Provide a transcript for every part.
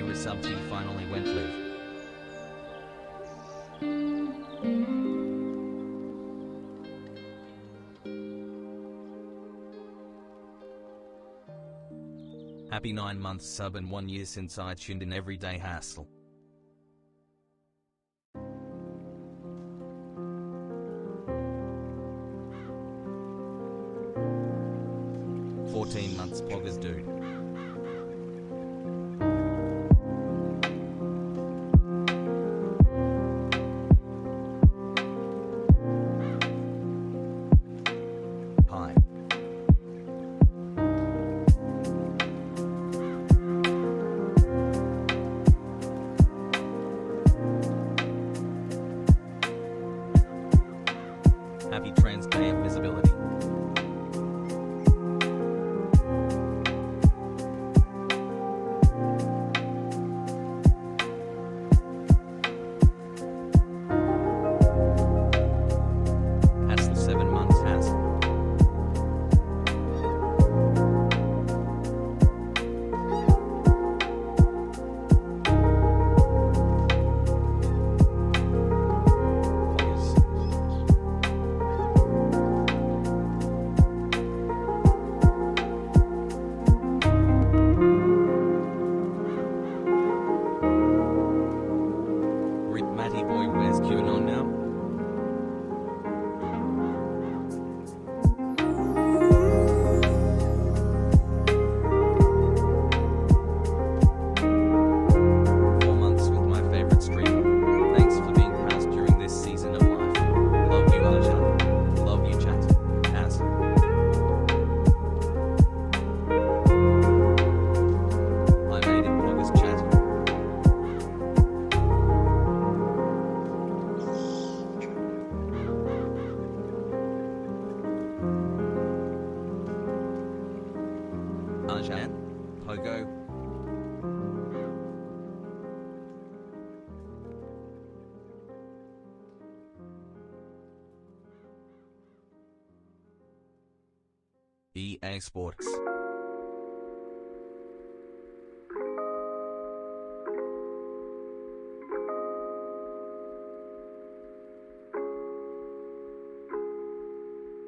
Hasanabi finally went live. Happy 9 months sub and 1 year since I tuned in Everyday Hassle. Months poggers dude. Hi. Happy Trans Day of Visibility. Pogo. EA Sports.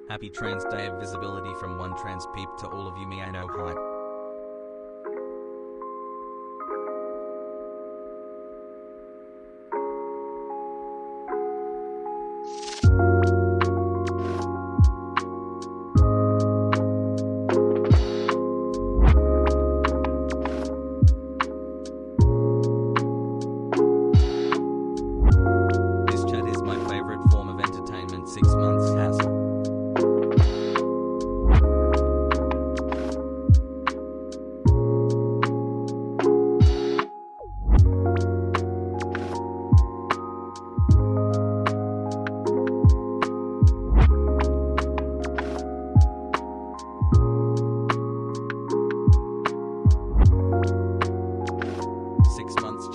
Happy Trans Day of Visibility from one trans peep to all of you me I know hype. This chat is my favorite form of entertainment. 6 months hassle.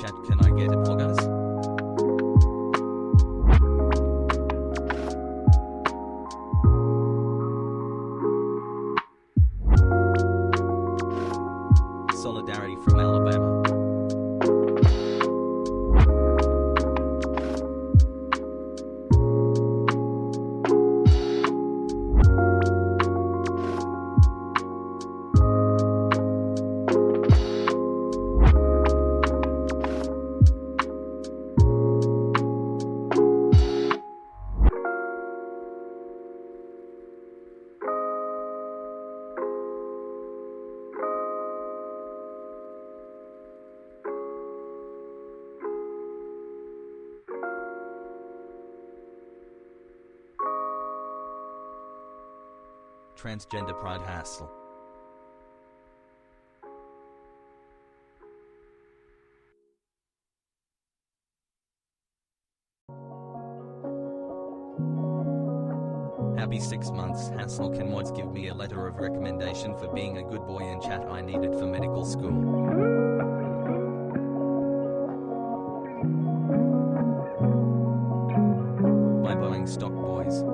Chat, can I get it, bloggers? Solidarity from Alabama. Transgender pride hassle. Happy 6 months hassle. Can mods give me a letter of recommendation for being a good boy in chat? I need it for medical school. My Boeing stock boys.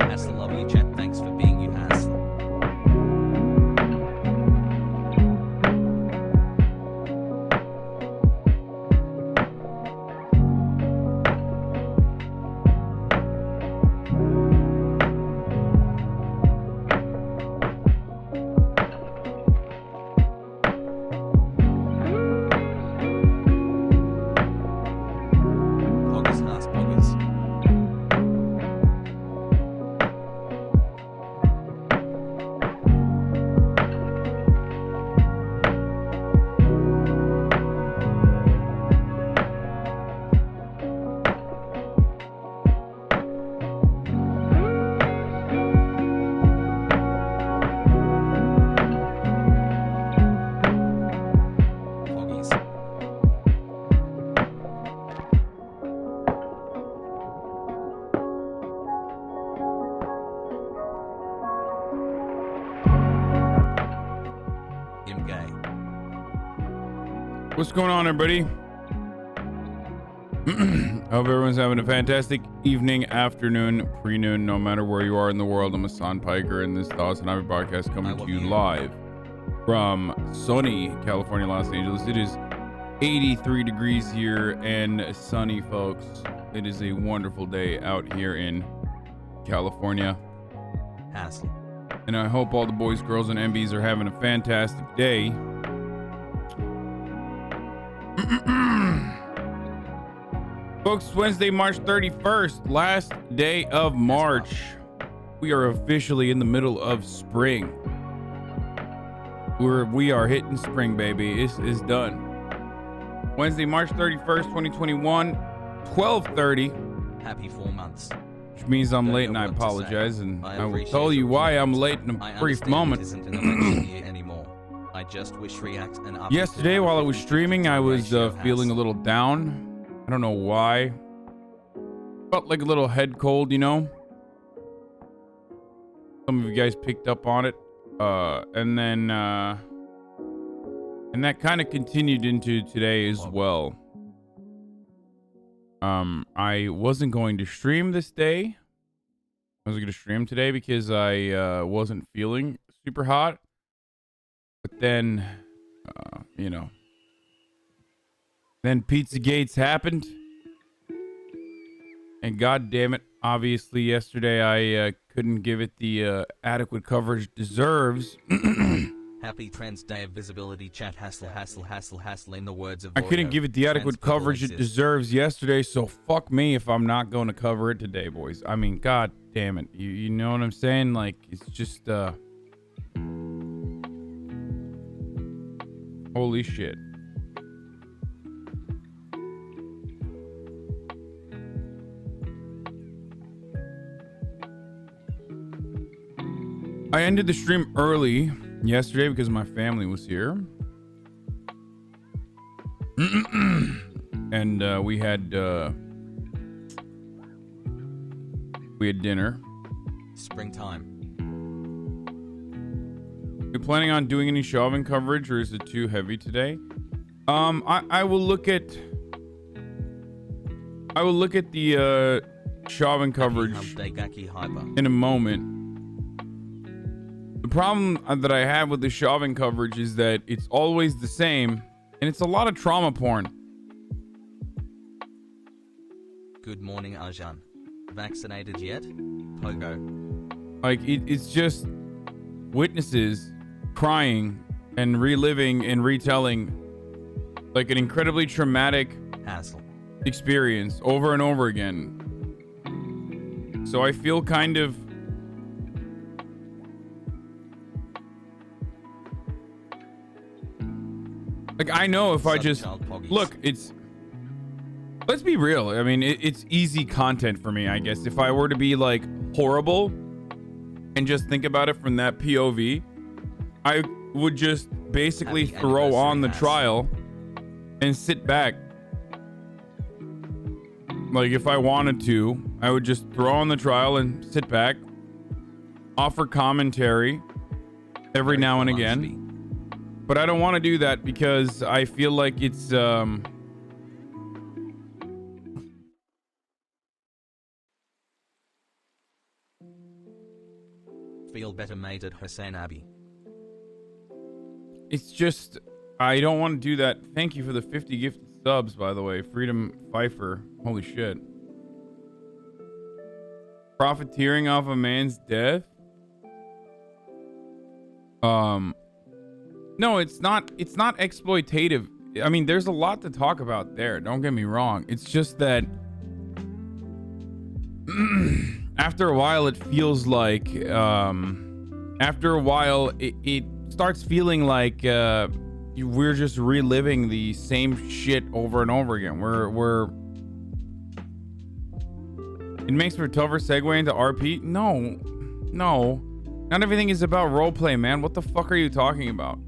Hassle, love you, chat. Thanks for being you, Hassle. Poggers, Hass, Poggers. Poggies. Him gay. What's going on, everybody? I hope everyone's having a fantastic evening, afternoon, pre-noon, no matter where you are in the world. I'm Hassan Piker, and this is the Hasanabi podcast coming to you live from sunny California, Los Angeles. It is 83 degrees here and sunny, folks. It is a wonderful day out here in California, Hassle. and I hope all the boys, girls, and MBs are having a fantastic day. Folks, Wednesday, March 31st, last day of March. We are officially in the middle of spring. We are hitting spring, baby. It's done. Wednesday, March 31st, 2021, 12:30, Happy 4 months. which means I'm Don't late, know and I what to say. apologize, and I will appreciate tell you your why I'm opinions. late in I a brief understand moment. It isn't an election year anymore. I just wish React and Up Yesterday, could while I have a was 50-50 streaming, I was ratio, feeling a Hass. little down. I don't know why. Felt like a little head cold, you know? Some of you guys picked up on it. And that kind of continued into today as well. I wasn't going to stream this day. I was going to stream today because I wasn't feeling super hot. But then, then Pizza Gaetz happened. And god damn it, obviously yesterday I couldn't give it the adequate coverage it deserves. Happy Trans Day of Visibility, chat. Hassle, hassle, hassle, hassle. In the words of I couldn't Voyo, give it the adequate trans people coverage it exist. deserves yesterday, so fuck me if I'm not going to cover it today, boys. I mean, god damn it. You know what I'm saying? Like, it's just, holy shit. I ended the stream early yesterday because my family was here. And we had dinner. Springtime. You planning on doing any shelving coverage, or is it too heavy today? I will look at the shelving coverage Happy Hump Day, Gaki Hyper. in a moment. The problem that I have with the shelving coverage is that it's always the same, and it's a lot of trauma porn. Good morning, Arjan. Vaccinated yet? Pogo. Like, it's just witnesses crying and reliving and retelling like an incredibly traumatic Hassle. experience over and over again. So I feel kind of like, I know if I just look, let's be real. I mean, it's easy content for me, I guess. If I were to be like horrible and just think about it from that POV, I would just basically Happy throw on the anniversary, trial and sit back. Like, if I wanted to, I would just throw on the trial and sit back, offer commentary every now and again. But I don't want to do that because I feel like it's Feel better, mate at Hasanabi. It's just, I don't want to do that. Thank you for the 50 gifted subs, by the way. Freedom Pfeiffer. Holy shit. Profiteering off a man's death? No, it's not exploitative. I mean, there's a lot to talk about there. Don't get me wrong. It's just that after a while, it feels like, after a while, it starts feeling like, we're just reliving the same shit over and over again. It makes for a tougher segue into RP. No, not everything is about roleplay, man. What the fuck are you talking about?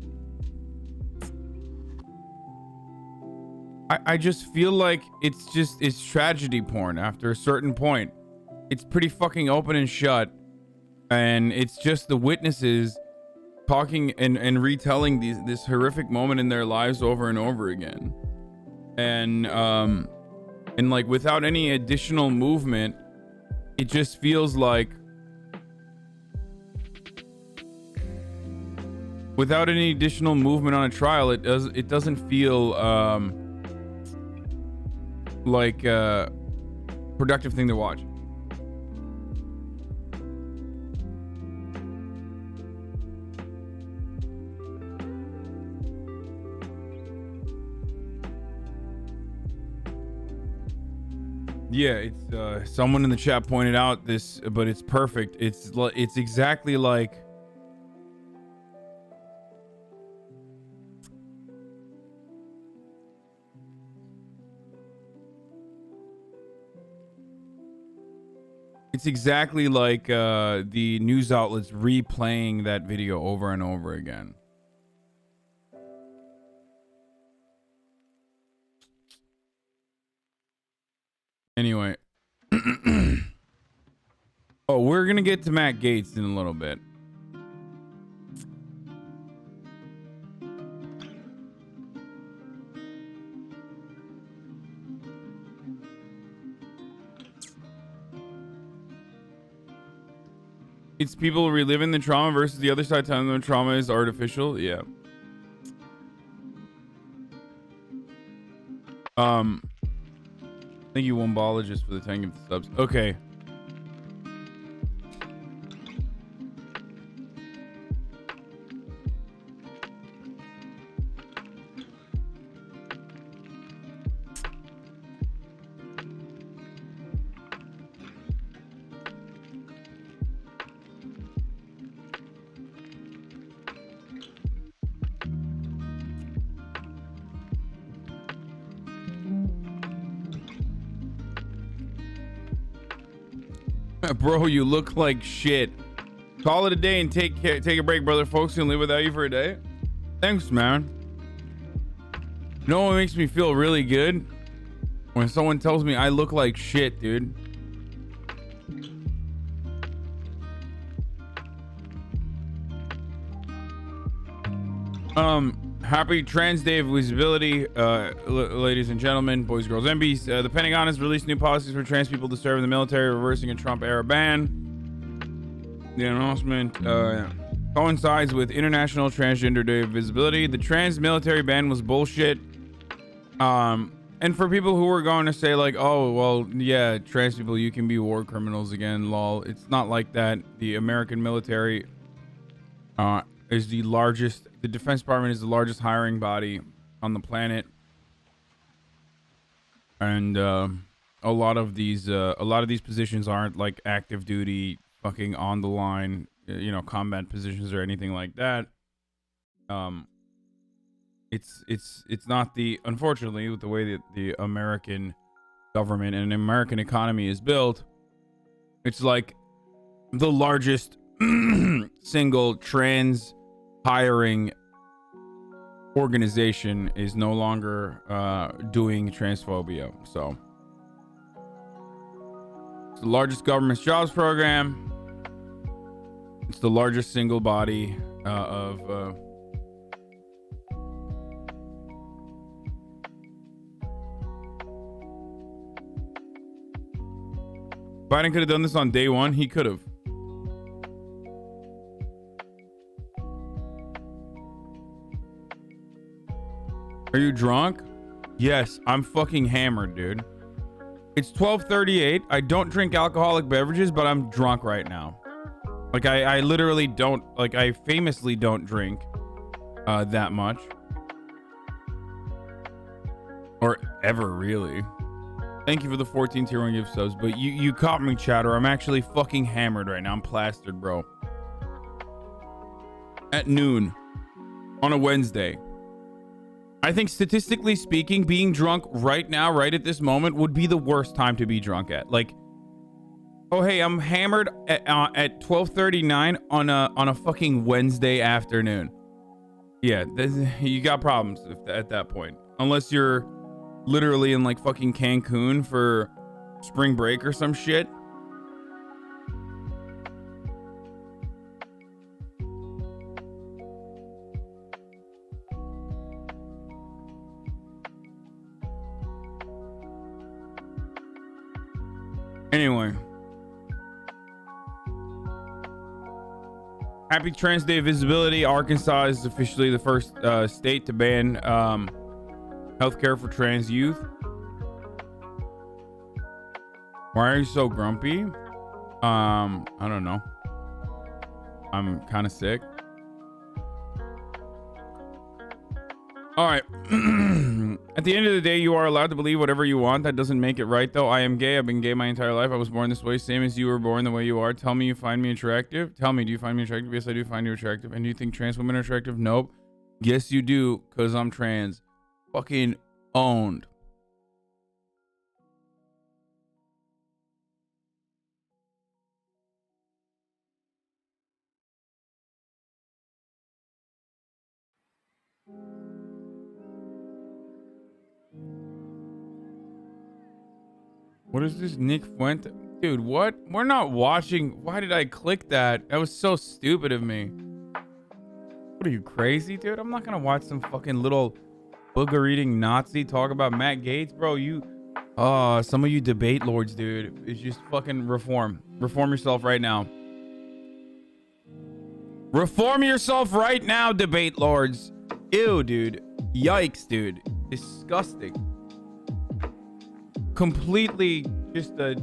I just feel like it's tragedy porn after a certain point. It's pretty fucking open and shut, and it's just the witnesses talking and retelling this horrific moment in their lives over and over again, and like without any additional movement, it just feels like without any additional movement on a trial, it doesn't feel like a productive thing to watch. Yeah, it's someone in the chat pointed out this, but it's perfect. It's exactly like the news outlets replaying that video over and over again. Anyway. Oh, we're gonna get to Matt Gaetz in a little bit. It's people reliving the trauma versus the other side telling them the trauma is artificial. Yeah. Thank you, Wombologist, for the 10 gift subs. Okay. Bro, you look like shit. Call it a day and take a break, brother. Folks can live without you for a day. Thanks, man. You know what makes me feel really good? When someone tells me I look like shit, dude. Happy Trans Day of Visibility, ladies and gentlemen, boys, girls, MBs. The Pentagon has released new policies for trans people to serve in the military, reversing a Trump-era ban. The announcement coincides with International Transgender Day of Visibility. The trans military ban was bullshit. And for people who were going to say like, oh, well, yeah, trans people, you can be war criminals again, lol. It's not like that. The American military is the largest. The Defense Department is the largest hiring body on the planet, and a lot of these positions aren't like active duty, fucking on the line, combat positions or anything like that. It's not unfortunately, with the way that the American government and American economy is built, it's like the largest single trans hiring organization is no longer doing transphobia. So it's the largest government jobs program. It's the largest single body of Biden could have done this on day one. He could have. Are you drunk? Yes, I'm fucking hammered, dude. It's 12:38. I don't drink alcoholic beverages, but I'm drunk right now. Like, I literally don't, like, I famously don't drink that much. Or ever, really. Thank you for the 14 tier 1 gift subs, but you caught me, chatter. I'm actually fucking hammered right now. I'm plastered, bro. At noon on a Wednesday. I think statistically speaking, being drunk right now, right at this moment, would be the worst time to be drunk at. Like, oh hey, I'm hammered at 12:39 on a fucking Wednesday afternoon. Yeah, you got problems at that point, unless you're literally in like fucking Cancun for spring break or some shit. Anyway, happy Trans Day Visibility. Arkansas is officially the first state to ban healthcare for trans youth. Why are you so grumpy? I don't know. I'm kind of sick. All right. At the end of the day, you are allowed to believe whatever you want. That doesn't make it right, though. I am gay. I've been gay my entire life. I was born this way, same as you were born the way you are. Tell me you find me attractive. Tell me, do you find me attractive? Yes, I do find you attractive. And do you think trans women are attractive? Nope. Yes, you do, because I'm trans. Fucking owned. What is this, Nick Fuente? Dude, what? We're not watching. Why did I click that? That was so stupid of me. What are you, crazy, dude? I'm not gonna watch some fucking little booger-eating Nazi talk about Matt Gaetz, bro. Some of you debate lords, dude. It's just fucking reform. Reform yourself right now. Reform yourself right now, debate lords. Ew, dude. Yikes, dude. Disgusting. Completely just thank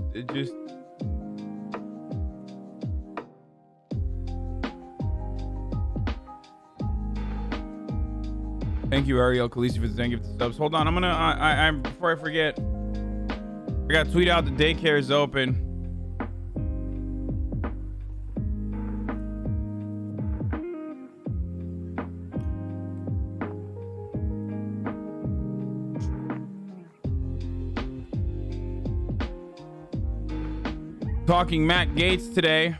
you, Ariel Khaleesi, for the 10 gifted subs. Hold on, I'm gonna before I forget, I gotta tweet out the daycare is open. Talking Matt Gaetz today.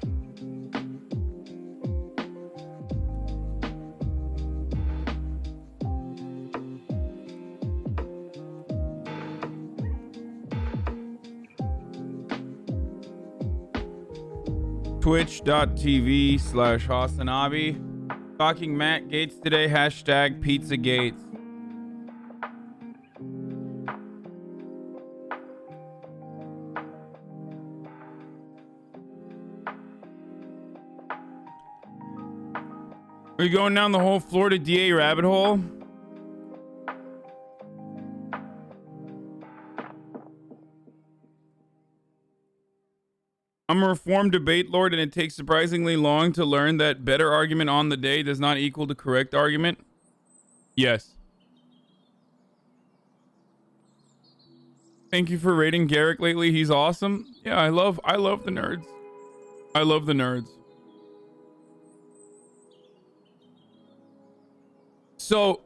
Twitch.tv/Hasanabi. Talking Matt Gaetz today. Hashtag Pizza Gaetz. Are you going down the whole Florida DA rabbit hole? I'm a reformed debate lord, and it takes surprisingly long to learn that better argument on the day does not equal to correct argument. Yes. Thank you for rating Garrick lately. He's awesome. Yeah, I love the nerds. I love the nerds. So,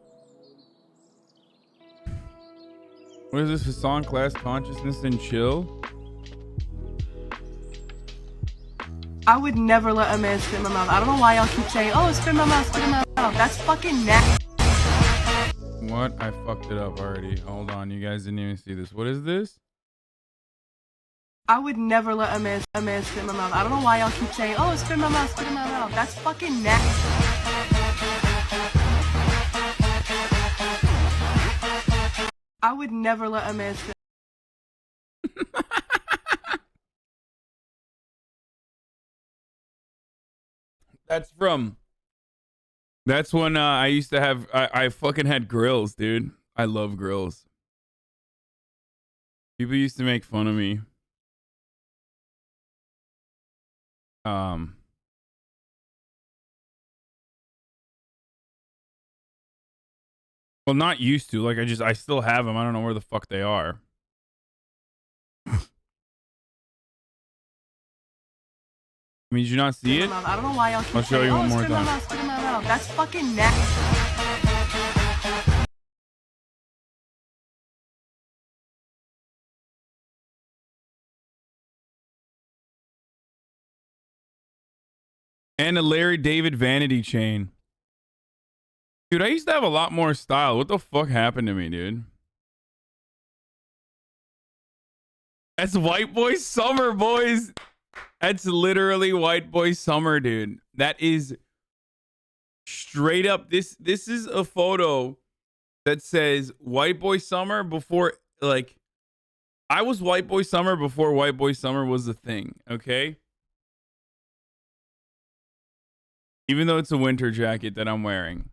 what is this? Hassan class consciousness and chill? I would never let a man spit in my mouth. I don't know why y'all keep saying, oh, spit in my mouth, spit in my mouth. That's fucking nasty. What? I fucked it up already. Hold on, you guys didn't even see this. What is this? I would never let a man spit in my mouth. I don't know why y'all keep saying, oh, spit in my mouth, spit in my mouth. That's fucking nasty. I would never let a man spit. That's when I used to have, I fucking had grills, dude. I love grills. People used to make fun of me. Well, not used to. Like, I still have them. I don't know where the fuck they are. I mean, did you not see it? I don't know why y'all keep I'll show saying, you one oh, more spit in my time. mouth, spit in my mouth. That's fucking nasty. And a Larry David vanity chain. Dude, I used to have a lot more style. What the fuck happened to me, dude? That's white boy summer, boys. That's literally white boy summer, dude. That is straight up. This is a photo that says white boy summer before, like, I was white boy summer before white boy summer was a thing, okay? Even though it's a winter jacket that I'm wearing.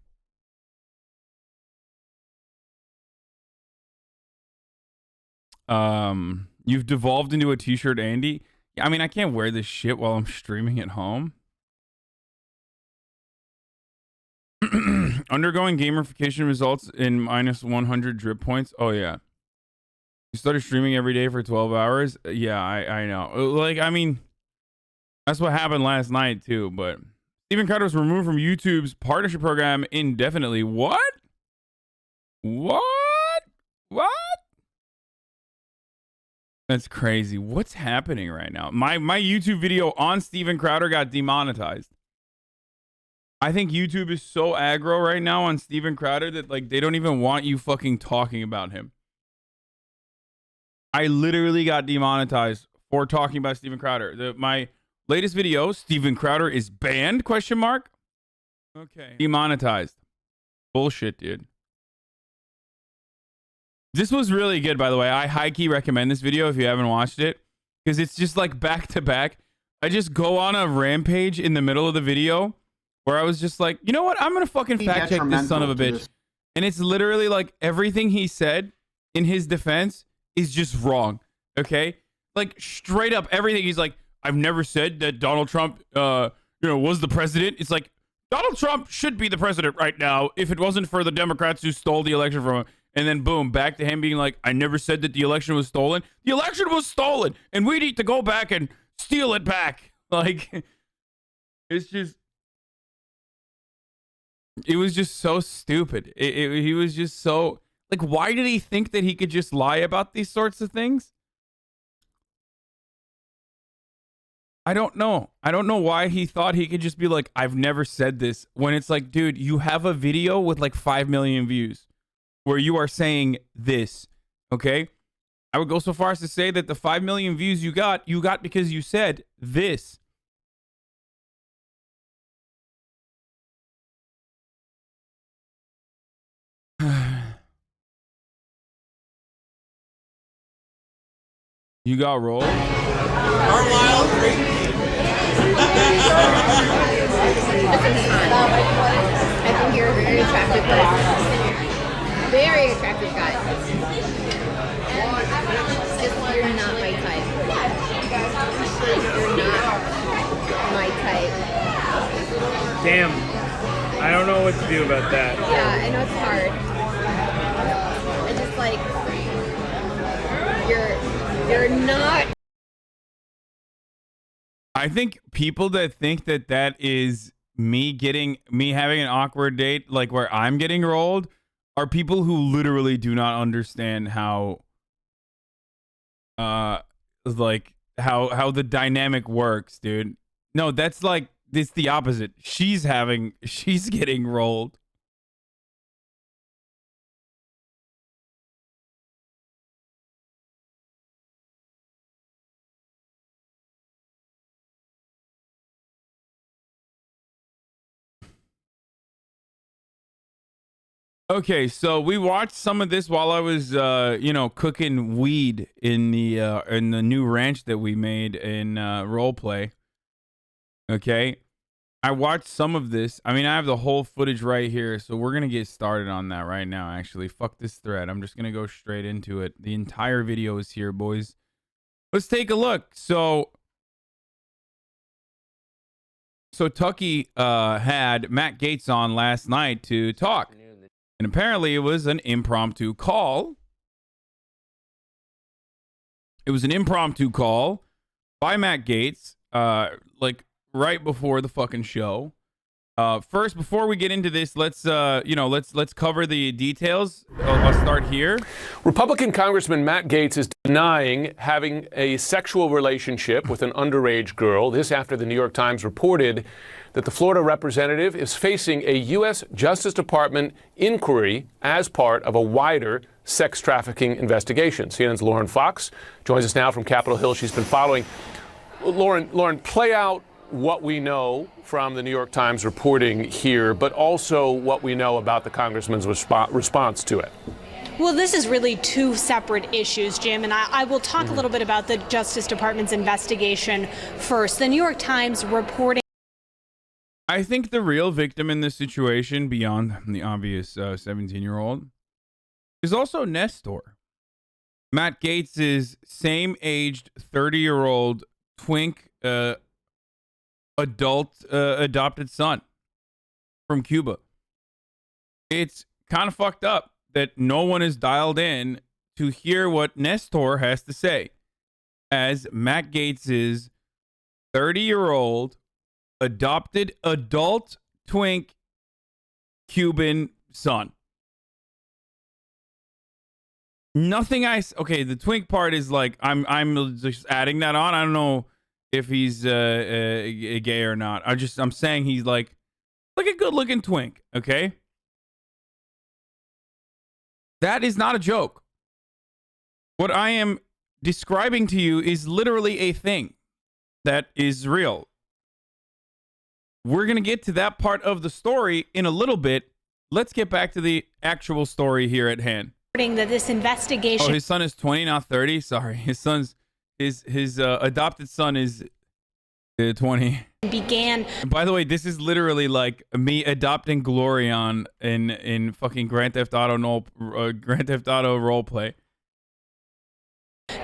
You've devolved into a t-shirt, Andy. I mean, I can't wear this shit while I'm streaming at home. Undergoing gamification results in minus 100 drip points. Oh yeah. You started streaming every day for 12 hours. Yeah, I know. Like, I mean, that's what happened last night too. But Steven Crowder was removed from YouTube's partnership program indefinitely. What? What? That's crazy. What's happening right now? My YouTube video on Steven Crowder got demonetized. I think YouTube is so aggro right now on Steven Crowder that, like, they don't even want you fucking talking about him. I literally got demonetized for talking about Steven Crowder. My latest video, Steven Crowder is banned? Question mark. Okay. Demonetized. Bullshit, dude. This was really good, by the way. I high-key recommend this video if you haven't watched it, because it's just like back-to-back. I just go on a rampage in the middle of the video where I was just like, you know what? I'm going to fucking fact-check this son of a bitch. And it's literally like everything he said in his defense is just wrong, okay? Like, straight up everything. He's like, I've never said that Donald Trump, was the president. It's like, Donald Trump should be the president right now if it wasn't for the Democrats who stole the election from him. And then boom, back to him being like, I never said that the election was stolen. The election was stolen, and we need to go back and steal it back. Like, it's just, it was just so stupid. He was just so, like, why did he think that he could just lie about these sorts of things? I don't know. I don't know why he thought he could just be like, I've never said this, when it's like, dude, you have a video with like 5 million views where you are saying this, okay? I would go so far as to say that the 5 million views you got because you said this. You got rolled? I think you're a very attractive person. Very attractive guy. Just you're not my type. You're not my type. Damn. I don't know what to do about that. Yeah, I know it's hard. I just like you're not. I think people that think that that is me having an awkward date, like where I'm getting rolled, are people who literally do not understand how like how the dynamic works, dude. No, that's like, it's the opposite. She's getting rolled. Okay, so we watched some of this while I was, cooking weed in the new ranch that we made in roleplay. Okay, I watched some of this. I mean, I have the whole footage right here, so we're gonna get started on that right now. Actually, fuck this thread. I'm just gonna go straight into it. The entire video is here, boys. Let's take a look. So Tucky had Matt Gaetz on last night to talk, and apparently it was an impromptu call. It was an impromptu call by Matt Gaetz, like right before the fucking show. First, before we get into this, let's cover the details. I'll start here. Republican Congressman Matt Gaetz is denying having a sexual relationship with an underage girl. This after the New York Times reported that the Florida representative is facing a U.S. Justice Department inquiry as part of a wider sex trafficking investigation. CNN's Lauren Fox joins us now from Capitol Hill. She's been following. Lauren, play out what we know from the New York Times reporting here, but also what we know about the congressman's response to it. Well, this is really two separate issues, Jim, and I will talk a little bit about the Justice Department's investigation first. The New York Times reporting. I think the real victim in this situation, beyond the obvious 17-year-old, is also Nestor. Matt Gaetz' same-aged 30-year-old twink adult adopted son from Cuba. It's kind of fucked up that no one is dialed in to hear what Nestor has to say as Matt Gaetz' 30-year-old adopted adult twink Cuban son. Okay, the twink part is like I'm just adding that on. I don't know if he's gay or not. I'm saying he's like a good looking twink. Okay, that is not a joke. What I am describing to you is literally a thing that is real. We're gonna get to that part of the story in a little bit. Let's get back to the actual story here at hand. That this investigation. Oh, his son is 20, not 30. Sorry, his adopted son is 20. Began. And by the way, this is literally like me adopting Glorion in fucking Grand Theft Auto roleplay.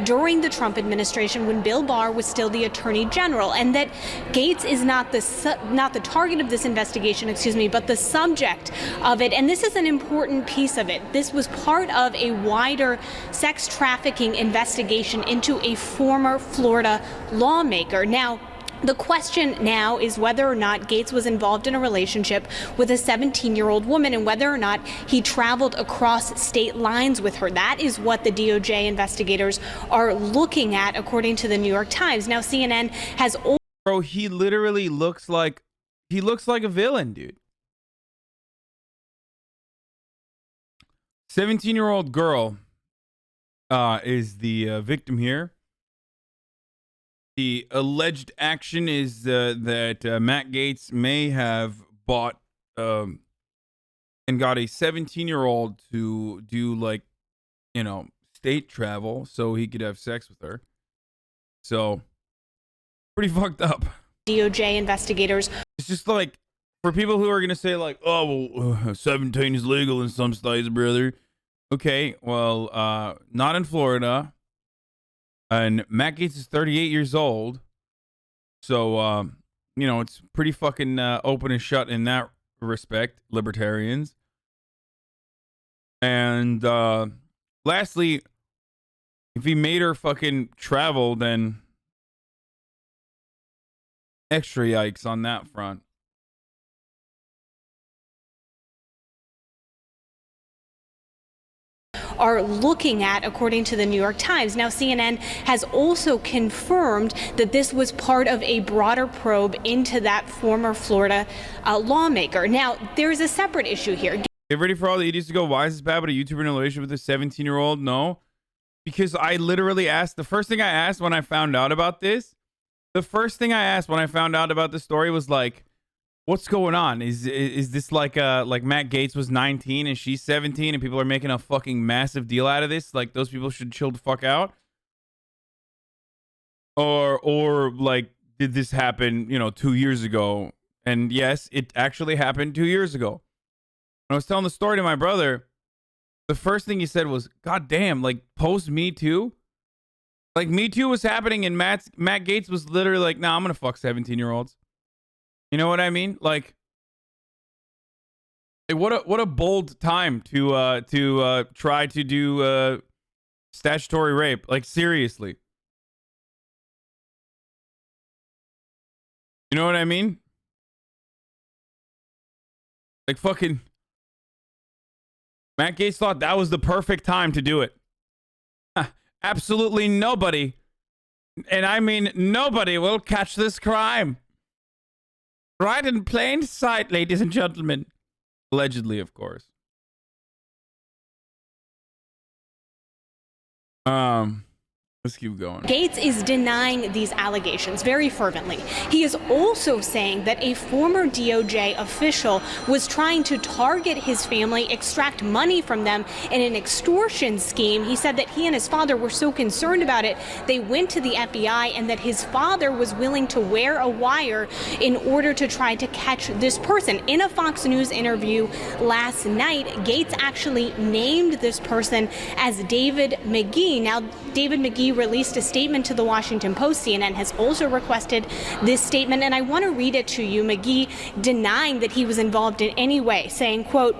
During the Trump administration, when Bill Barr was still the Attorney General, and that Gaetz is not the target of this investigation, but the subject of it. And this is an important piece of it. This was part of a wider sex trafficking investigation into a former Florida lawmaker. Now, the question now is whether or not Gaetz was involved in a relationship with a 17-year-old woman and whether or not he traveled across state lines with her. That is what the DOJ investigators are looking at, according to the New York Times. Now, CNN has... Bro, he literally looks like a villain, dude. 17-year-old girl is the victim here. The alleged action is that Matt Gaetz may have bought and got a 17-year-old to do state travel so he could have sex with her. So, pretty fucked up. DOJ investigators. It's just like, for people who are going to say like, oh, well, 17 is legal in some states, brother. Okay, well, not in Florida. And Matt Gaetz is 38 years old. So, it's pretty fucking open and shut in that respect, libertarians. And lastly, if he made her fucking travel, then extra yikes on that front. Are looking at, according to the New York Times. Now, CNN has also confirmed that this was part of a broader probe into that former Florida lawmaker. Now, there's a separate issue here. Get ready for all the idiots to go, why is this bad about a YouTuber in a relationship with a 17-year-old? No, because I literally asked, the first thing I asked when I found out about this, the story was like, what's going on? Is this like Matt Gaetz was 19 and she's 17 and people are making a fucking massive deal out of this? Like, those people should chill the fuck out? Or like, did this happen, 2 years ago And yes, it actually happened 2 years ago. When I was telling the story to my brother, the first thing he said was, God damn, like post Me Too? Like Me Too was happening and Matt Gaetz was literally like, nah, I'm going to fuck 17-year-olds. You know what I mean? Like, what a bold time to try to do statutory rape. Like, seriously. You know what I mean? Like, fucking Matt Gaetz thought that was the perfect time to do it. Absolutely nobody, and I mean nobody, will catch this crime. Right in plain sight, ladies and gentlemen. Allegedly, of course. Let's keep going. Gaetz is denying these allegations very fervently. He is also saying that a former DOJ official was trying to target his family, extract money from them in an extortion scheme. He said that he and his father were so concerned about it, they went to the FBI, and that his father was willing to wear a wire in order to try to catch this person. In a Fox News interview last night, Gaetz actually named this person as David McGee. Now, David McGee released a statement to the Washington Post. CNN has also requested this statement, and I want to read it to you. McGee denying that he was involved in any way, saying, quote,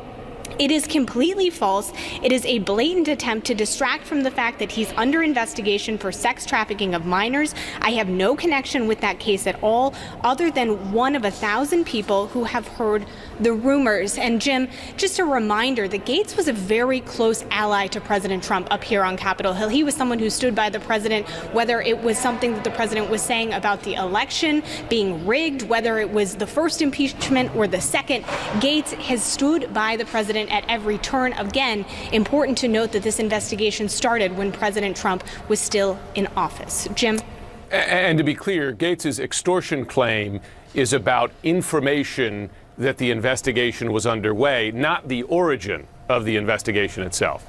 "It is completely false. It is a blatant attempt to distract from the fact that he's under investigation for sex trafficking of minors. I have no connection with that case at all, other than one of 1,000 people who have heard the rumors." And Jim, just a reminder that Gaetz was a very close ally to President Trump up here on Capitol Hill. He was someone who stood by the president, whether it was something that the president was saying about the election being rigged, whether it was the first impeachment or the second. Gaetz has stood by the president at every turn. Again, important to note that this investigation started when President Trump was still in office. Jim? And to be clear, Gaetz's extortion claim is about information that the investigation was underway, not the origin of the investigation itself.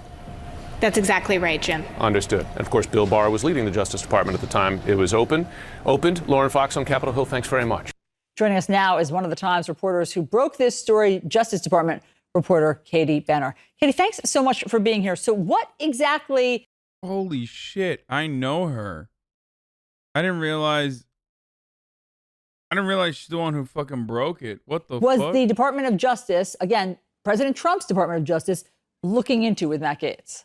That's exactly right, Jim. Understood. And of course, Bill Barr was leading the Justice Department at the time it was opened. Lauren Fox on Capitol Hill, thanks very much. Joining us now is one of the Times reporters who broke this story, Justice Department reporter Katie Benner. Katie, thanks so much for being here. So what exactly... Holy shit, I know her. I didn't realize she's the one who fucking broke it. What the fuck? Was the Department of Justice, again, President Trump's Department of Justice, looking into with Matt Gaetz?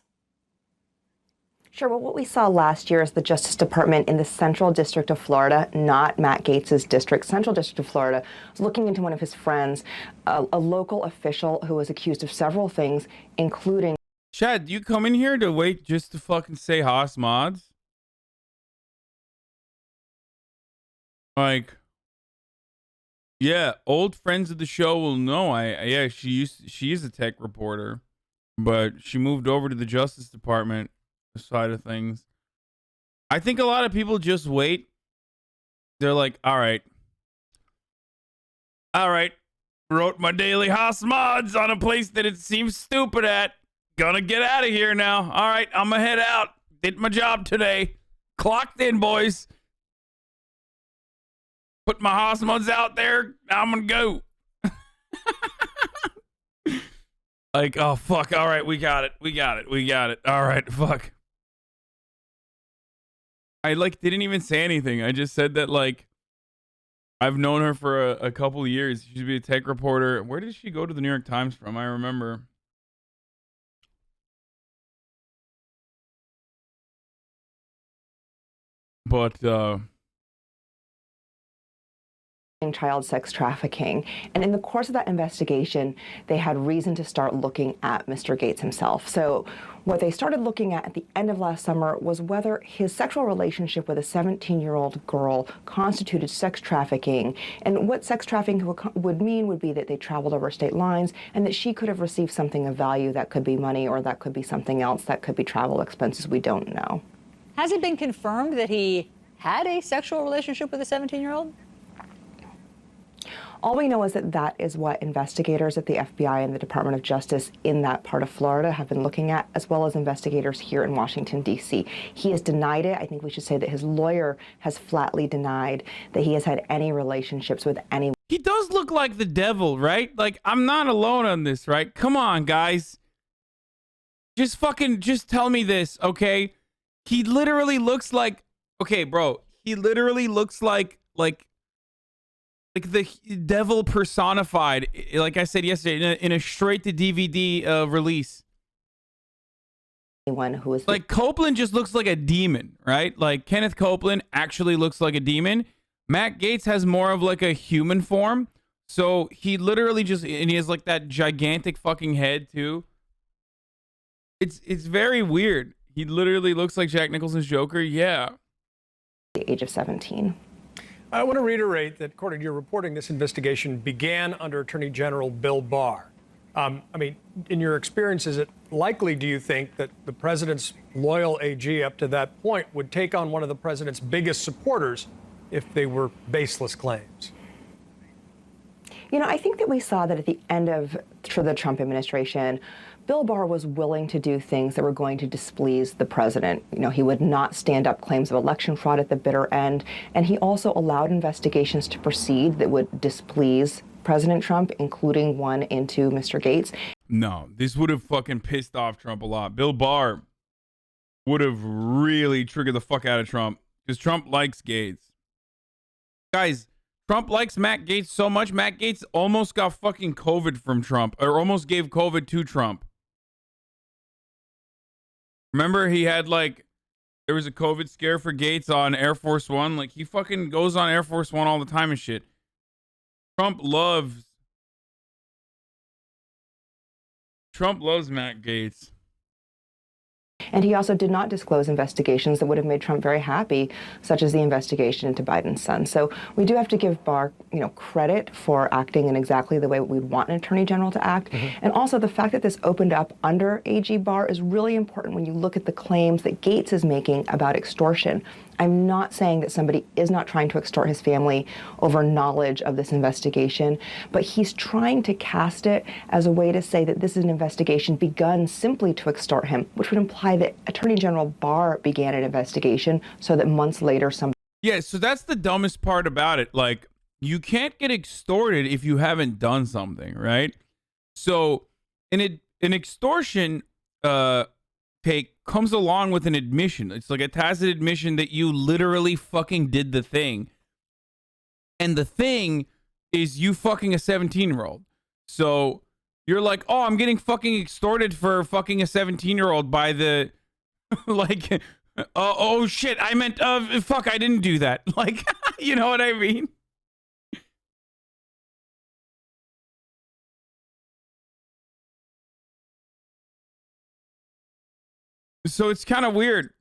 Sure. Well, what we saw last year is the Justice Department in the Central District of Florida, not Matt Gaetz's district, Central District of Florida, was looking into one of his friends, a local official who was accused of several things, including... Chad, you come in here to wait just to fucking say Haas mods? Like, yeah, old friends of the show will know. She is a tech reporter, but she moved over to the Justice Department side of things. I think a lot of people just wait. They're like, all right, wrote my daily Haas mods on a place that it seems stupid at. Gonna get out of here now. All right, I'm gonna head out. Did my job today. Clocked in, boys. Put my Haas mods out there. Now I'm gonna go. Like, oh fuck. All right, we got it. All right, fuck. I didn't even say anything. I just said that I've known her for a couple of years. She used to be a tech reporter. Where did she go to the New York Times from? I remember. But child sex trafficking. And in the course of that investigation, they had reason to start looking at Mr. Gaetz himself. So what they started looking at the end of last summer was whether his sexual relationship with a 17-year-old girl constituted sex trafficking. And what sex trafficking would mean would be that they traveled over state lines and that she could have received something of value. That could be money, or that could be something else. That could be travel expenses. We don't know. Has it been confirmed that he had a sexual relationship with a 17-year-old? All we know is that that is what investigators at the FBI and the Department of Justice in that part of Florida have been looking at, as well as investigators here in Washington, D.C. He has denied it. I think we should say that his lawyer has flatly denied that he has had any relationships with anyone. he does look like the devil, right? Like, I'm not alone on this, right? Come on, guys. Just tell me this, okay? He literally looks like, okay, bro. He literally looks like the devil personified. Like I said yesterday, in a straight to DVD release. Anyone who is like Copeland just looks like a demon, right? Like Kenneth Copeland actually looks like a demon. Matt Gaetz has more of like a human form. So he literally just, and he has like that gigantic fucking head too. It's very weird. He literally looks like Jack Nicholson's Joker. Yeah. The age of 17. I want to reiterate that, according to your reporting, this investigation began under Attorney General Bill Barr. I mean, in your experience, is it likely, do you think, that the president's loyal AG up to that point would take on one of the president's biggest supporters if they were baseless claims? You know, I think that we saw that at the end of the Trump administration, Bill Barr was willing to do things that were going to displease the president. You know, he would not stand up claims of election fraud at the bitter end, and he also allowed investigations to proceed that would displease President Trump, including one into Mr. Gaetz. No, this would have fucking pissed off Trump a lot. Bill Barr would have really triggered the fuck out of Trump because Trump likes Gaetz. Guys, Trump likes Matt Gaetz so much. Matt Gaetz almost got fucking COVID from Trump, or almost gave COVID to Trump. Remember, he had like, there was a COVID scare for Gaetz on Air Force One. Like, he fucking goes on Air Force One all the time and shit. Trump loves Matt Gaetz. And he also did not disclose investigations that would have made Trump very happy, such as the investigation into Biden's son. So we do have to give Barr, credit for acting in exactly the way we'd want an attorney general to act. And also the fact that this opened up under AG Barr is really important when you look at the claims that Gaetz is making about extortion. I'm not saying that somebody is not trying to extort his family over knowledge of this investigation, but he's trying to cast it as a way to say that this is an investigation begun simply to extort him, which would imply that Attorney General Barr began an investigation so that months later somebody... Yeah, so that's the dumbest part about it. Like, you can't get extorted if you haven't done something, right? So an extortion take comes along with an admission. It's like a tacit admission that you literally fucking did the thing. And the thing is you fucking a 17-year-old. So you're like, oh, I'm getting fucking extorted for fucking a 17-year-old by the, like, oh shit, I meant, fuck, I didn't do that. Like, you know what I mean? So it's kind of weird.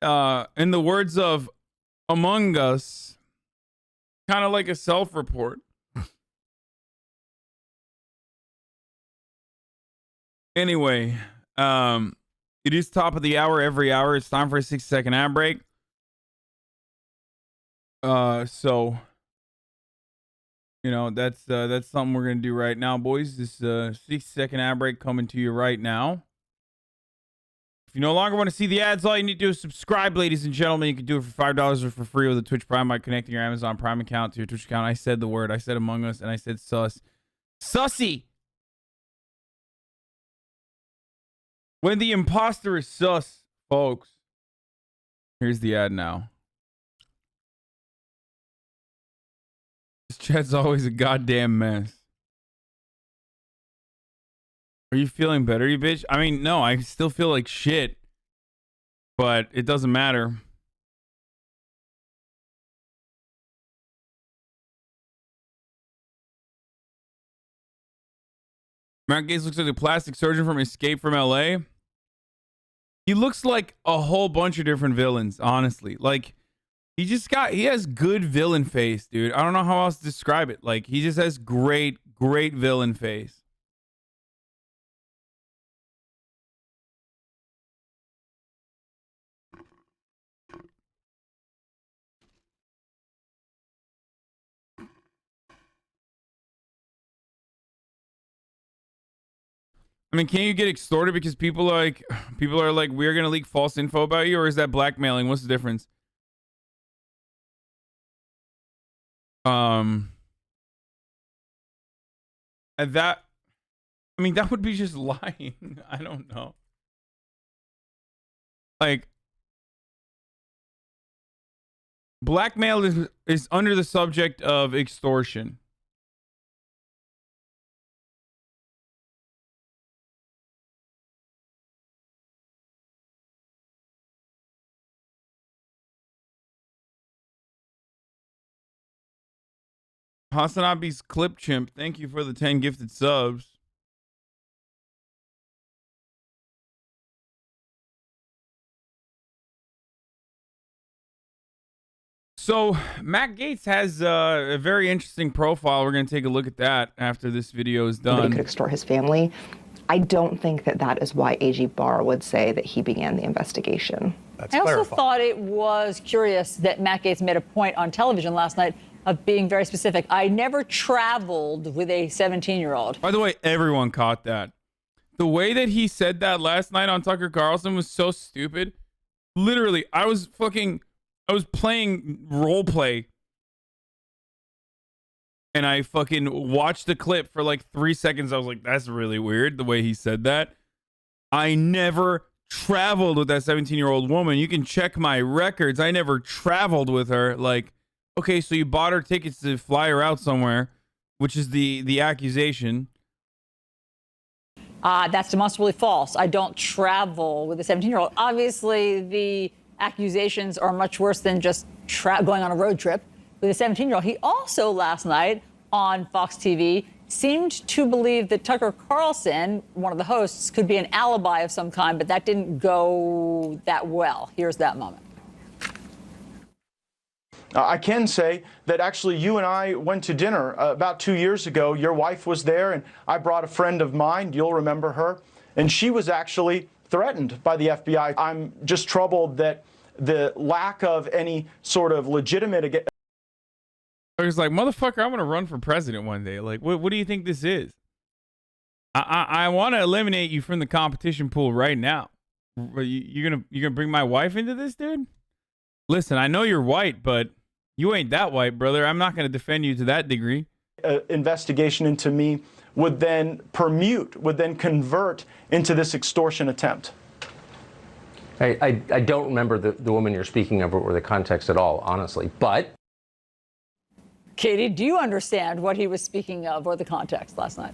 In the words of Among Us, kind of like a self-report. Anyway, it is top of the hour every hour. It's time for a 6-second ad break. So that's something we're gonna do right now, boys. This 6-second ad break coming to you right now. If you no longer want to see the ads, all you need to do is subscribe, ladies and gentlemen. You can do it for $5 or for free with a Twitch Prime by connecting your Amazon Prime account to your Twitch account. I said the word. I said Among Us, and I said sus. Sussy! When the imposter is sus, folks. Here's the ad now. This chat's always a goddamn mess. Are you feeling better, you bitch? I mean, no, I still feel like shit. But it doesn't matter. Matt Gaetz looks like a plastic surgeon from Escape from LA. He looks like a whole bunch of different villains, honestly. Like, he has good villain face, dude. I don't know how else to describe it. Like, he just has great villain face. I mean, can't you get extorted because people are like, we're gonna leak false info about you, or is that blackmailing? What's the difference? that, I mean, that would be just lying. I don't know. Like, blackmail is under the subject of extortion. Hasanabi's Clip Chimp, thank you for the 10 gifted subs. So, Matt Gaetz has a very interesting profile. We're going to take a look at that after this video is done. He could extort his family. I don't think that that is why AG Barr would say that he began the investigation. I also thought it was curious that Matt Gaetz made a point on television last night of being very specific. I never traveled with a 17-year-old. By the way, everyone caught that. The way that he said that last night on Tucker Carlson was so stupid. Literally, I was playing role play and I fucking watched the clip for like 3 seconds. I was like, that's really weird the way he said that. I never traveled with that 17-year-old woman. You can check my records. I never traveled with her. Like, okay, so you bought her tickets to fly her out somewhere, which is the accusation. That's demonstrably false. I don't travel with a 17-year-old. Obviously, the accusations are much worse than just going on a road trip with a 17-year-old. He also last night on Fox TV seemed to believe that Tucker Carlson, one of the hosts, could be an alibi of some kind, but that didn't go that well. Here's that moment. I can say that actually you and I went to dinner about 2 years ago. Your wife was there, and I brought a friend of mine. You'll remember her. And she was actually threatened by the FBI. I'm just troubled that the lack of any sort of legitimate... I was like, motherfucker, I'm going to run for president one day. Like, what do you think this is? I want to eliminate you from the competition pool right now. You're gonna bring my wife into this, dude? Listen, I know you're white, but you ain't that white, brother. I'm not going to defend you to that degree. Investigation into me would then convert into this extortion attempt. I don't remember the woman you're speaking of or the context at all, honestly, but... Katie, do you understand what he was speaking of or the context last night?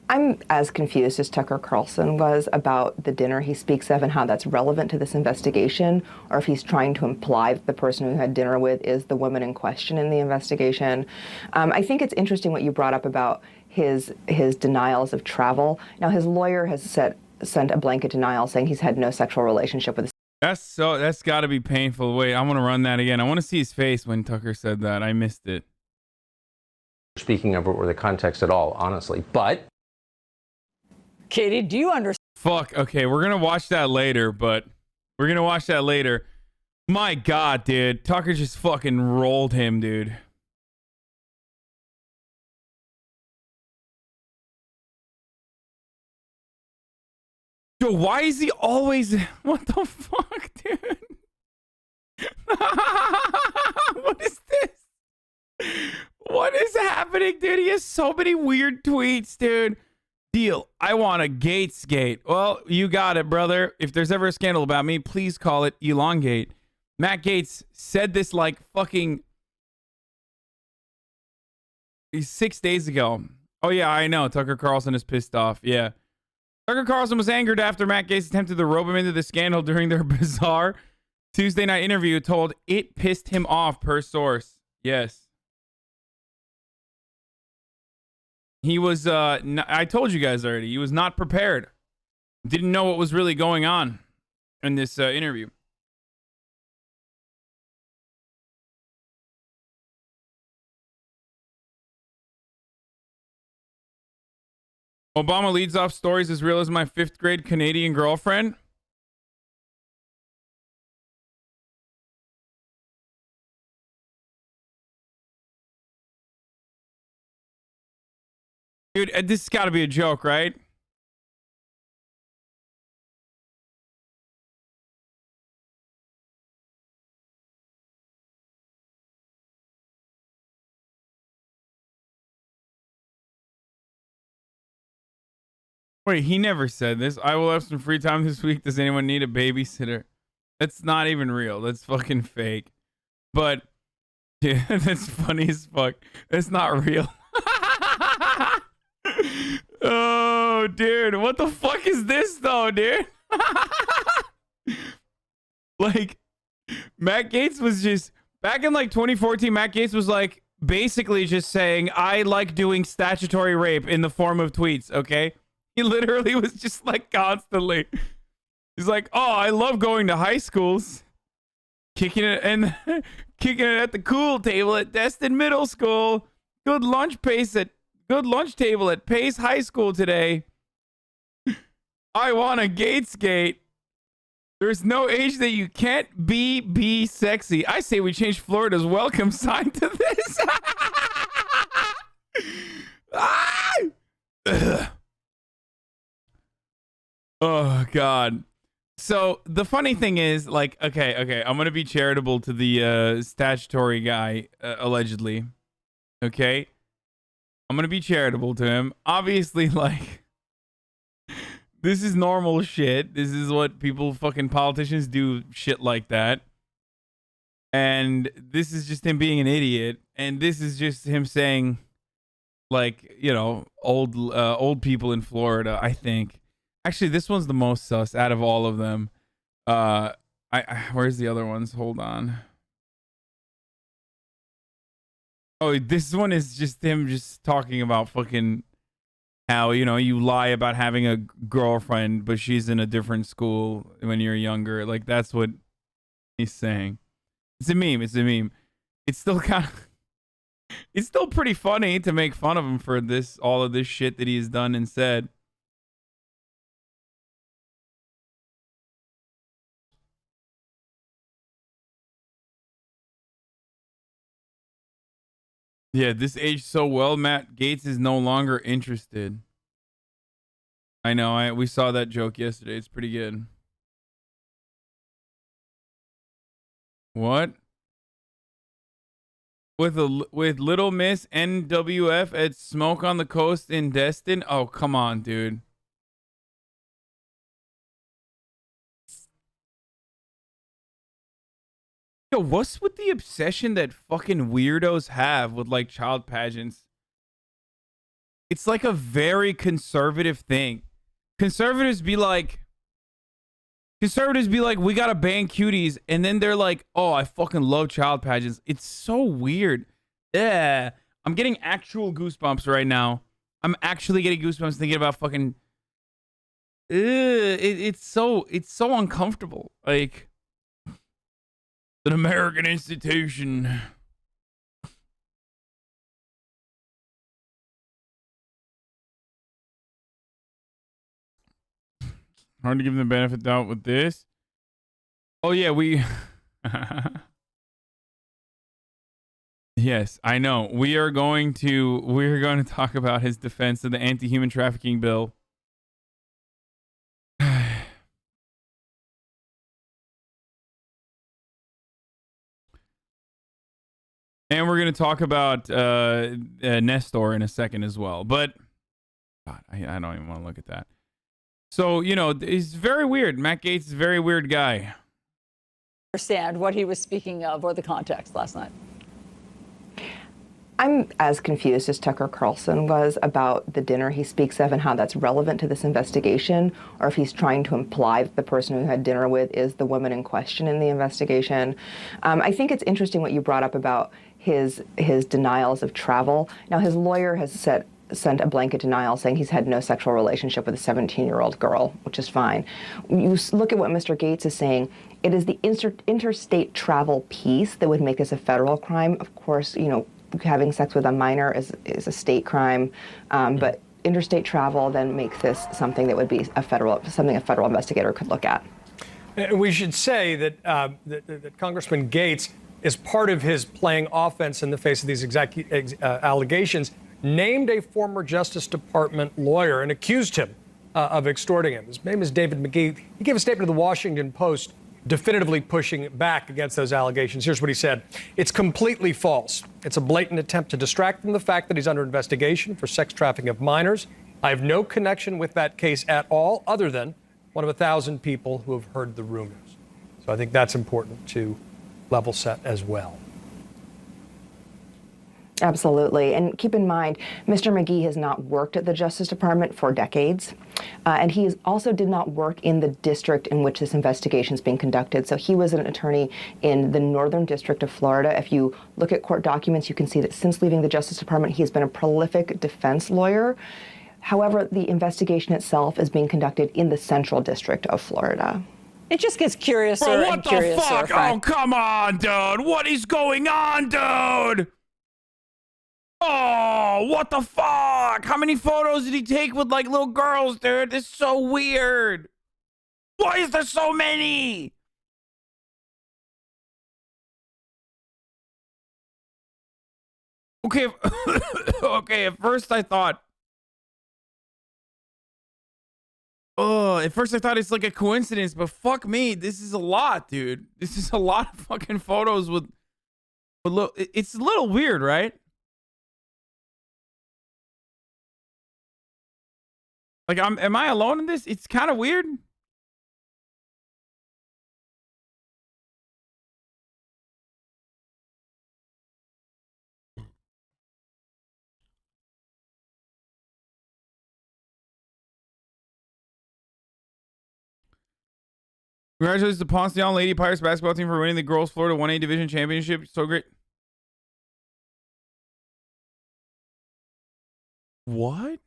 I'm as confused as Tucker Carlson was about the dinner he speaks of and how that's relevant to this investigation, or if he's trying to imply that the person who he had dinner with is the woman in question in the investigation. I think it's interesting what you brought up about his denials of travel. Now, his lawyer has sent a blanket denial saying he's had no sexual relationship with. That's got to be painful. Wait, I want to run that again. I want to see his face when Tucker said that. I missed it. Speaking of or the context at all, honestly, but... Katie, do you understand? Fuck, okay, we're going to watch that later, My God, dude. Tucker just fucking rolled him, dude. Yo, why is he always... What the fuck, dude? What is this? What is happening, dude? He has so many weird tweets, dude. Deal. I want a Gaetz gate. Well, you got it, brother. If there's ever a scandal about me, please call it Elongate. Matt Gaetz said this like fucking 6 days ago. Oh, yeah, I know. Tucker Carlson is pissed off. Yeah. Tucker Carlson was angered after Matt Gaetz attempted to rope him into the scandal during their bizarre Tuesday night interview, told it pissed him off, per source. Yes. He was, I told you guys already, he was not prepared. Didn't know what was really going on in this interview. Obama leads off stories as real as my 5th grade Canadian girlfriend. Dude, this has got to be a joke, right? Wait, he never said this. I will have some free time this week. Does anyone need a babysitter? That's not even real. That's fucking fake. But yeah, that's funny as fuck. That's not real. Oh, dude. What the fuck is this though, dude? Like, Matt Gaetz was just back in like 2014. Matt Gaetz was like basically just saying, I like doing statutory rape in the form of tweets. Okay. He literally was just like constantly. He's like, oh, I love going to high schools, kicking it at the cool table at Destin Middle School. Good lunch table at Pace High School today. I want a Gaetz gate. There's no age that you can't be sexy. I say we change Florida's welcome sign to this. Oh, God. So the funny thing is, like, okay, I'm going to be charitable to the statutory guy, allegedly. Okay? I'm going to be charitable to him. Obviously, like, this is normal shit. This is what fucking politicians do, shit like that. And this is just him being an idiot. And this is just him saying, like, you know, old people in Florida, I think. Actually, this one's the most sus out of all of them. Where's the other ones? Hold on. Oh, this one is just him just talking about fucking how, you know, you lie about having a girlfriend, but she's in a different school when you're younger. Like, that's what he's saying. It's a meme. It's still it's still pretty funny to make fun of him for all of this shit that he's done and said. Yeah, this aged so well, Matt Gaetz is no longer interested. I know, we saw that joke yesterday. It's pretty good. What? With Little Miss NWF at Smoke on the Coast in Destin? Oh, come on, dude. Yo, what's with the obsession that fucking weirdos have with like child pageants? It's like a very conservative thing. Conservatives be like, we gotta ban cuties, and then they're like, oh, I fucking love child pageants. It's so weird. Yeah, I'm getting actual goosebumps right now. I'm actually getting goosebumps thinking about fucking. It's so uncomfortable. Like, an American institution. Hard to give them the benefit of the doubt with this. Oh yeah, Yes, I know. We're going to talk about his defense of the anti-human trafficking bill. And we're going to talk about Nestor in a second as well. But God, I don't even want to look at that. So, you know, he's very weird. Matt Gaetz is a very weird guy. Understand what he was speaking of or the context last night. I'm as confused as Tucker Carlson was about the dinner he speaks of and how that's relevant to this investigation, or if he's trying to imply that the person who he had dinner with is the woman in question in the investigation. I think it's interesting what you brought up about his denials of travel. Now, his lawyer has sent a blanket denial saying he's had no sexual relationship with a 17-year-old girl, which is fine. You look at what Mr. Gaetz is saying, it is the interstate travel piece that would make this a federal crime. Of course, you know, having sex with a minor is a state crime, but interstate travel then makes this something that would be something a federal investigator could look at. We should say that, that Congressman Gaetz, as part of his playing offense in the face of these allegations, named a former Justice Department lawyer and accused him of extorting him. His name is David McGee. He gave a statement to the Washington Post definitively pushing back against those allegations. Here's what he said. It's completely false. It's a blatant attempt to distract from the fact that he's under investigation for sex trafficking of minors. I have no connection with that case at all, other than one of 1,000 people who have heard the rumors. So I think that's important to level set as well. Absolutely. And keep in mind, Mr. McGee has not worked at the Justice Department for decades. And he also did not work in the district in which this investigation is being conducted. So he was an attorney in the Northern District of Florida. If you look at court documents, you can see that since leaving the Justice Department, he has been a prolific defense lawyer. However, the investigation itself is being conducted in the Central District of Florida. It just gets curiouser Bro, and curiouser. What the fuck? Oh, come on, dude. What is going on, dude? Oh, what the fuck? How many photos did he take with, like, little girls, dude? This is so weird. Why is there so many? Okay, okay, at first I thought... Oh, at first I thought it's like a coincidence, but fuck me. This is a lot, dude. This is a lot of fucking photos with little... It's a little weird, right? Like, am I alone in this? It's kind of weird. Congratulations to Ponce de Leon Lady Pirates basketball team for winning the Girls Florida 1A Division Championship. So great. What?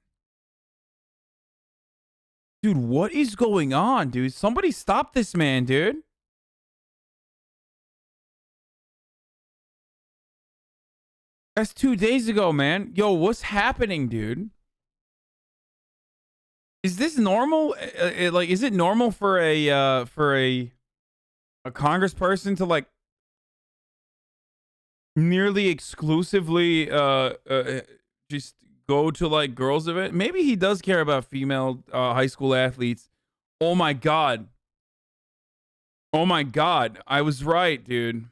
Dude, what is going on, dude? Somebody stop this man, dude. That's 2 days ago, man. Yo, what's happening, dude? Is this normal? Like, is it normal for a congressperson to, like, nearly exclusively just go to, like, girls event? Maybe he does care about female high school athletes. Oh my god. Oh my god. I was right, dude.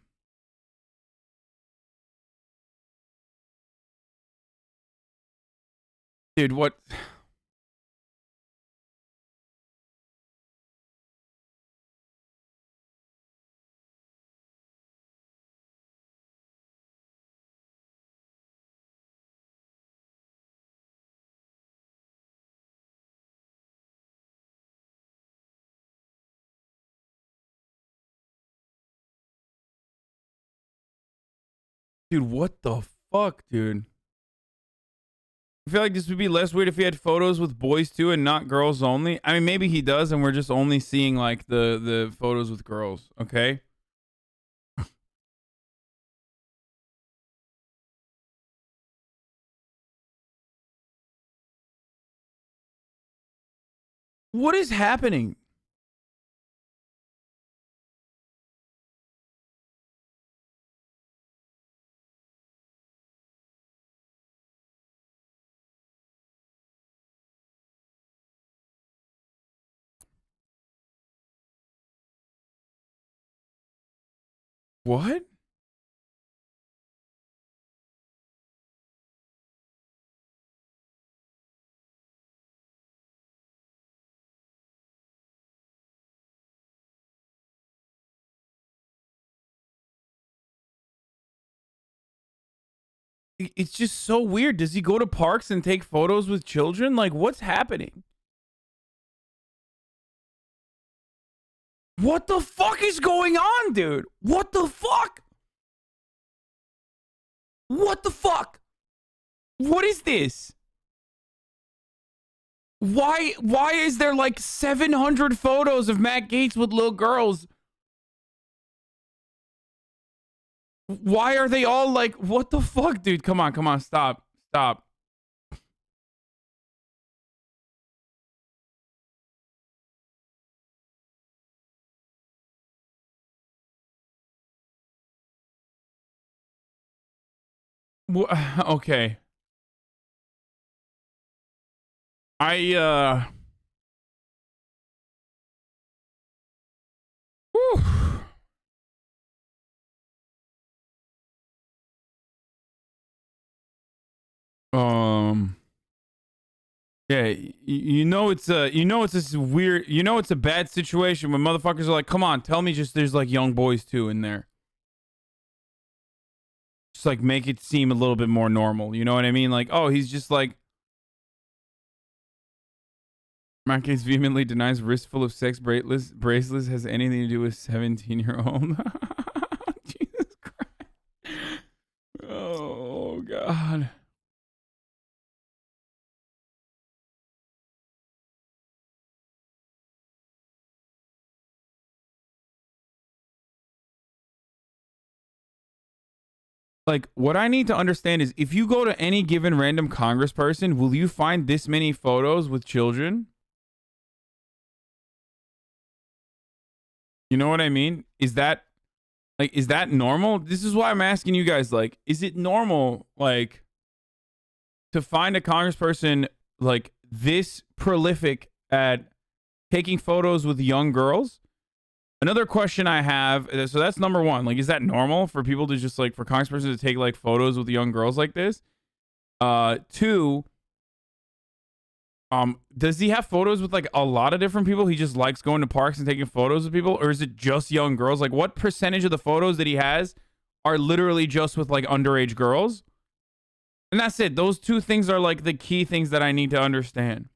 Dude, what? Dude, what the fuck, dude? I feel like this would be less weird if he had photos with boys too and not girls only. I mean, maybe he does and we're just only seeing, like, the photos with girls, okay? What is happening? What? It's just so weird. Does he go to parks and take photos with children? Like, what's happening? What the fuck is going on, dude? What the fuck? What the fuck? What is this? Why is there like 700 photos of Matt Gaetz with little girls? Why are they all like, what the fuck, dude? Come on, stop. Okay. Whew. Yeah, you know it's this weird, it's a bad situation when motherfuckers are like, come on, tell me just there's like young boys too in there. Just like make it seem a little bit more normal. You know what I mean? Like, oh, he's just like. Matt Gaetz vehemently denies wristful of sex bracelets has anything to do with 17-year-old. Jesus Christ. Oh, God. Like, what I need to understand is if you go to any given random congressperson, will you find this many photos with children? You know what I mean? Is that normal? This is why I'm asking you guys, like, is it normal, like, to find a congressperson, like, this prolific at taking photos with young girls? Another question I have, so that's number one. Like, is that normal for people to just, like, for congresspersons to take, like, photos with young girls like this? Two, does he have photos with like a lot of different people? He just likes going to parks and taking photos with people, or is it just young girls? Like, what percentage of the photos that he has are literally just with like underage girls? And that's it. Those two things are like the key things that I need to understand.